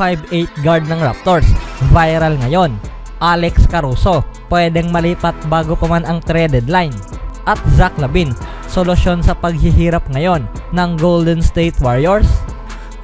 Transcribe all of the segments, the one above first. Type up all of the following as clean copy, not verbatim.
5'8" guard ng Raptors, viral ngayon. Alex Caruso, pwedeng malipat bago pa man ang trade deadline. At Zach LaVine, solusyon sa paghihirap ngayon ng Golden State Warriors.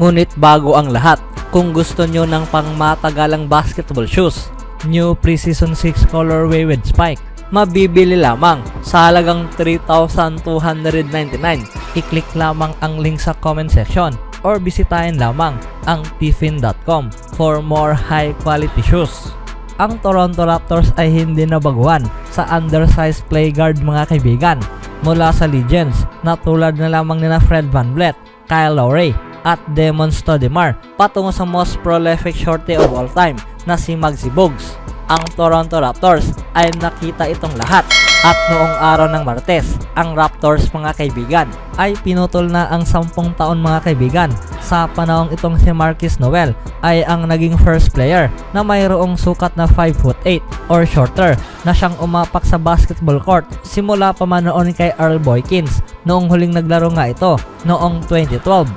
Ngunit bago ang lahat, kung gusto nyo ng pangmatagalang basketball shoes, new preseason 6 colorway with spike, mabibili lamang sa halagang $3,299. I-click lamang ang link sa comment section or bisitahin lamang ang tiffin.com for more high quality shoes. Ang Toronto Raptors ay hindi nabaguhan sa undersized play guard mga kaibigan, mula sa legends na tulad na lamang nina Fred VanVleet, Kyle Lowry at Damon Stoudemire patungo sa most prolific shorty of all time na si Muggsy Bogues. Ang Toronto Raptors ay nakita itong lahat at noong araw ng Martes, ang Raptors mga kaibigan ay pinutol na ang 10 taon mga kaibigan. Sa panahong itong si Markieff Noel ay ang naging first player na mayroong sukat na 5'8" or shorter na siyang umapak sa basketball court simula pa man noon kay Earl Boykins noong huling naglaro nga ito noong 2012.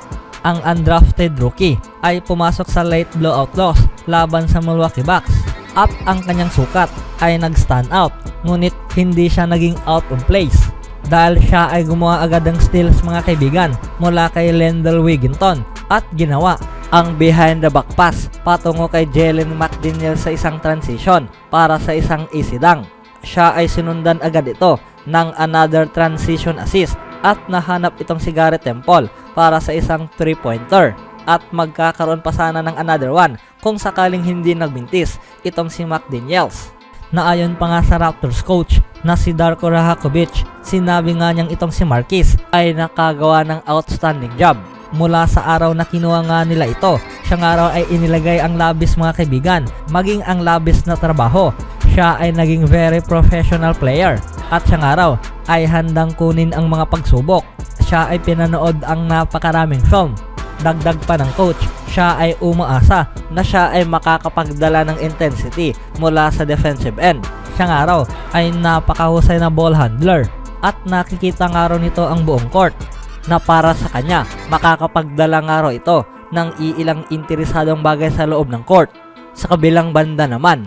Ang undrafted rookie ay pumasok sa late blowout loss laban sa Milwaukee Bucks at ang kanyang sukat ay nag-stand out, ngunit hindi siya naging out of place dahil siya ay gumawa agad ng steals mga kaibigan mula kay Lendell Wigginton at ginawa ang behind the back pass patungo kay Jalen McDaniels sa isang transition para sa isang easy dunk. Siya ay sinundan agad ito ng another transition assist at nahanap itong si Garrett Temple para sa isang 3-pointer at magkakaroon pa sana ng another one kung sakaling hindi nagbintis itong si McDaniels. Naayon pa nga sa Raptors coach na si Darko Rajakovic, sinabi nga niyang itong si Markieff ay nakagawa ng outstanding job. Mula sa araw na kinuha nga nila ito, siyang araw ay inilagay ang labis mga kaibigan, maging ang labis na trabaho. Siya ay naging very professional player at siyang araw ay handang kunin ang mga pagsubok. Siya ay pinanood ang napakaraming film. Dagdag pa ng coach, siya ay umaasa na siya ay makakapagdala ng intensity mula sa defensive end. Siyang araw ay napakahusay na ball handler at nakikita nga raw nito ang buong court na para sa kanya makakapagdala nga raw ito ng iilang interesadong bagay sa loob ng court. Sa kabilang banda naman,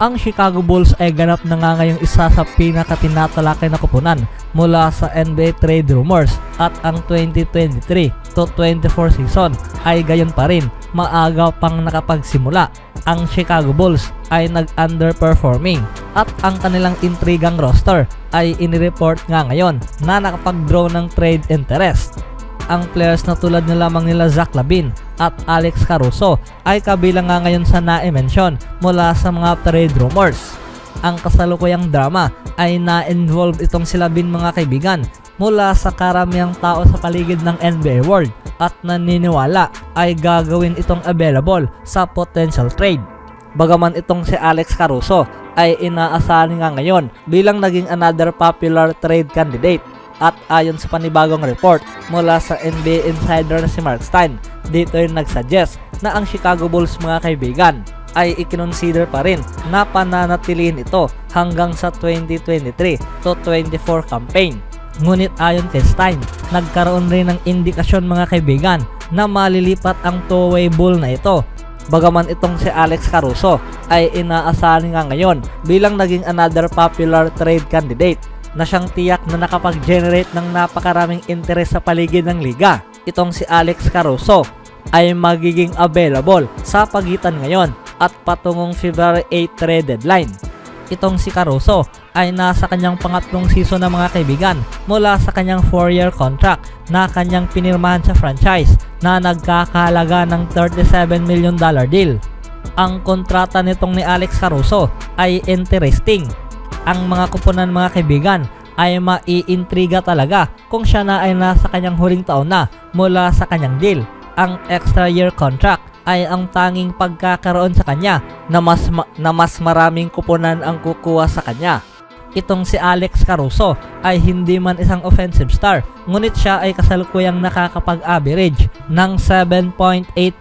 ang Chicago Bulls ay ganap na nga ngayong isa sa pinakatinatalakay na kupunan mula sa NBA trade rumors at ang 2023 to 24 season ay gayon pa rin maaga pang nakapagsimula. Ang Chicago Bulls ay nag-underperforming at ang kanilang intrigang roster ay inireport nga ngayon na nakapag-draw ng trade interest. Ang players na tulad na lamang nila Zach LaVine at Alex Caruso ay kabilang nga ngayon sa na-mention mula sa mga trade rumors. Ang kasalukuyang drama ay na-involve itong si LaVine mga kaibigan mula sa karamihang tao sa paligid ng NBA world at naniniwala ay gagawin itong available sa potential trade. Bagaman itong si Alex Caruso ay inaasahan nga ngayon bilang naging another popular trade candidate. At ayon sa panibagong report mula sa NBA insider na si Mark Stein, dito yung nagsuggest na ang Chicago Bulls mga kaibigan ay ikinonsider pa rin na pananatilihin ito hanggang sa 2023 to 24 campaign. Ngunit ayon kay Stein, nagkaroon rin ng indikasyon mga kaibigan na malilipat ang two-way bull na ito. Bagaman itong si Alex Caruso ay inaasahan nga ngayon bilang naging another popular trade candidate na siyang tiyak na nakapag-generate ng napakaraming interes sa paligid ng liga. Itong si Alex Caruso ay magiging available sa pagitan ngayon at patungong February 8 trade deadline. Itong si Caruso ay nasa kanyang pangatlong season na mga kaibigan mula sa kanyang 4-year contract na kanyang pinirmahan sa franchise na nagkakahalaga ng $37 million deal. Ang kontrata nitong ni Alex Caruso ay interesting. Ang mga kupunan mga kaibigan ay maiintriga talaga kung siya na ay nasa kanyang huling taon na mula sa kanyang deal. Ang extra year contract ay ang tanging pagkakaroon sa kanya na mas maraming kupunan ang kukuha sa kanya. Itong si Alex Caruso ay hindi man isang offensive star, ngunit siya ay kasalukuyang nakakapag-average ng 7.8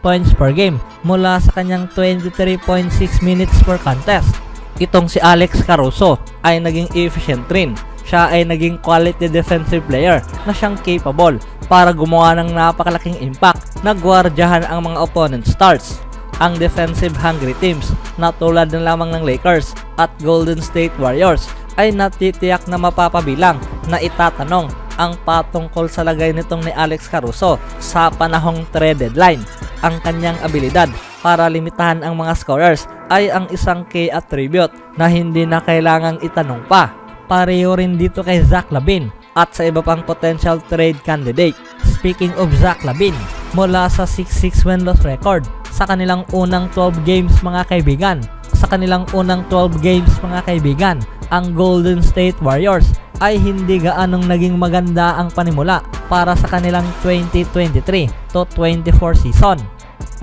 points per game mula sa kanyang 23.6 minutes per contest. Itong si Alex Caruso ay naging efficient rin. Siya ay naging quality defensive player na siyang capable para gumawa ng napakalaking impact na gwardiyahan ang mga opponent stars. ang defensive hungry teams na tulad ng lamang ng Lakers at Golden State Warriors ay natitiyak na mapapabilang na itatanong ang patungkol sa lagay nitong ni Alex Caruso sa panahong trade deadline. Ang kanyang abilidad para limitahan ang mga scorers ay ang isang key attribute na hindi na kailangang itanong pa. Pareho rin dito kay Zach LaVine at sa iba pang potential trade candidate. Speaking of Zach LaVine, mula sa 6-6 win-loss record sa kanilang unang 12 games mga kaibigan, ang Golden State Warriors ay hindi gaanong naging maganda ang panimula para sa kanilang 2023 to 24 season.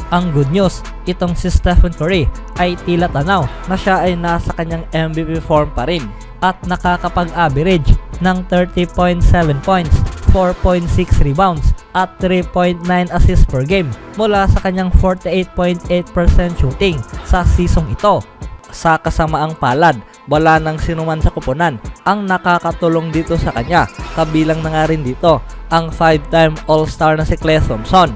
Ang good news, itong si Stephen Curry ay tila tanaw na siya ay nasa kanyang MVP form pa rin at nakakapag-average ng 30.7 points, 4.6 rebounds at 3.9 assists per game mula sa kanyang 48.8% shooting sa seasong ito. Sa kasamaang palad, wala nang sinuman sa kupunan ang nakakatulong dito sa kanya. Kabilang na nga rin dito ang 5-time All-Star na si Klay Thompson.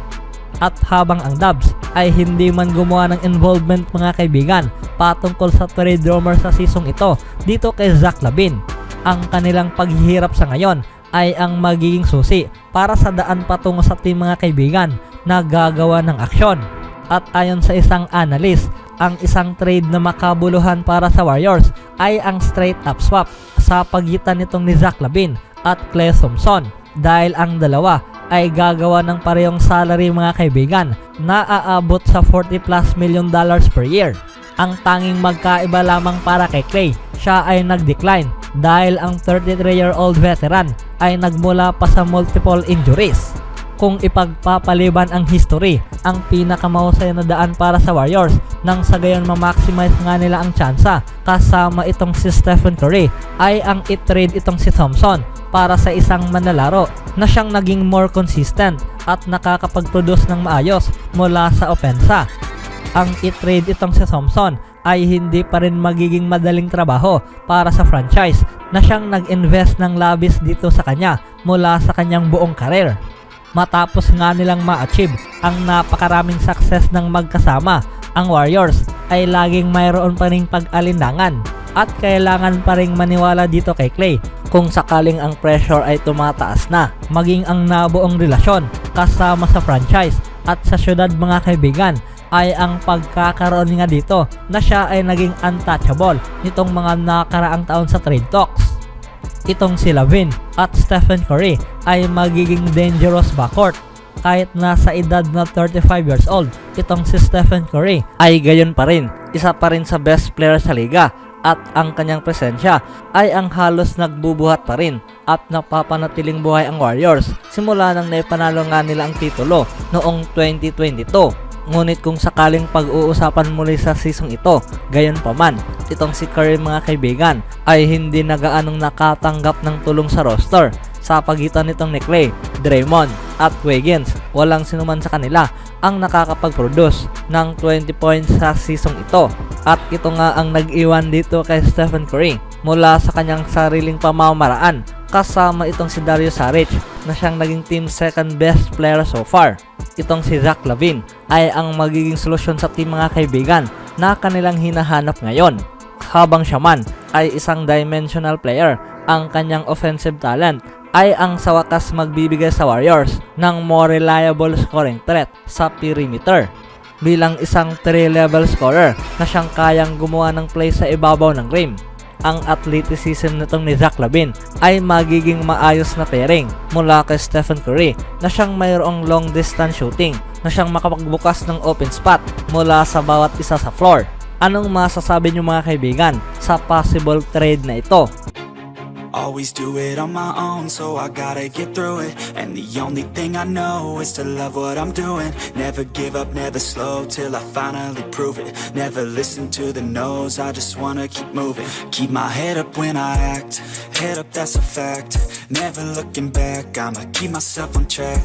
At habang ang Dubs ay hindi man gumawa ng involvement mga kaibigan patungkol sa trade rumor sa seasong ito dito kay Zach LaVine, ang kanilang paghihirap sa ngayon ay ang magiging susi para sa daan patungo sa team mga kaibigan na gagawa ng aksyon. At ayon sa isang analyst, ang isang trade na makabuluhan para sa Warriors ay ang straight up swap sa pagitan nitong ni Zach LaVine at Klay Thompson dahil ang dalawa ay gagawa ng parehong salary mga kaibigan na aabot sa $40+ million per year. Ang tanging magkaiba lamang para kay Klay, siya ay nag-decline dahil ang 33-year-old veteran ay nagmula pa sa multiple injuries. Kung ipagpapaliban ang history, ang pinakamahusay na daan para sa Warriors nang sa gayon ma-maximize nga nila ang tsansa kasama itong si Stephen Curry ay ang i-trade itong si Thompson para sa isang manlalaro na siyang naging more consistent at nakakapag-produce ng maayos mula sa opensa. Ang i-trade itong si Thompson ay hindi pa rin magiging madaling trabaho para sa franchise na siyang nag-invest ng labis dito sa kanya mula sa kanyang buong karir. Matapos nga nilang ma-achieve ang napakaraming success ng magkasama, ang Warriors ay laging mayroon pa ring pag-alinlangan at kailangan pa ring maniwala dito kay Klay kung sakaling ang pressure ay tumataas na, maging ang nabuong relasyon kasama sa franchise at sa syudad mga kaibigan ay ang pagkakaroon nga dito na siya ay naging untouchable nitong mga nakaraang taon sa trade talks. Itong si LaVine at Stephen Curry ay magiging dangerous backcourt. Kahit nasa edad na 35 years old, itong si Stephen Curry ay gayon pa rin, isa pa rin sa best player sa liga at ang kanyang presensya ay ang halos nagbubuhat pa rin at napapanatiling buhay ang Warriors simula nang naipanalo nga nila ang titulo noong 2022. Ngunit kung sakaling pag-uusapan muli sa season ito, gayon pa man, itong si Curry mga kaibigan ay hindi na gaanong nakatanggap ng tulong sa roster sa pagitan nitong ni Klay, Draymond at Wiggins. Walang sinuman sa kanila ang nakakapag-produce ng 20 points sa season ito. At ito nga ang nag-iwan dito kay Stephen Curry mula sa kanyang sariling pamamaraan kasama itong si Dario Saric na siyang naging team second best player so far. Itong si Zach LaVine ay ang magiging solusyon sa team mga kaibigan na kanilang hinahanap ngayon. Habang siya man ay isang dimensional player, ang kanyang offensive talent ay ang sa wakas magbibigay sa Warriors ng more reliable scoring threat sa perimeter. Bilang isang 3-level scorer na siyang kayang gumawa ng play sa ibabaw ng rim, ang athleticism nitong ni Zach LaVine ay magiging maayos na pairing mula kay Stephen Curry na siyang mayroong long distance shooting na siyang makapagbukas ng open spot mula sa bawat isa sa floor. Anong masasabi niyo mga kaibigan sa possible trade na ito? Always do it on my own, so I gotta get through it. And the only thing I know is to love what I'm doing. Never give up, never slow, till I finally prove it. Never listen to the no's, I just wanna keep moving. Keep my head up when I act, head up that's a fact. Never looking back, I'ma keep myself on track.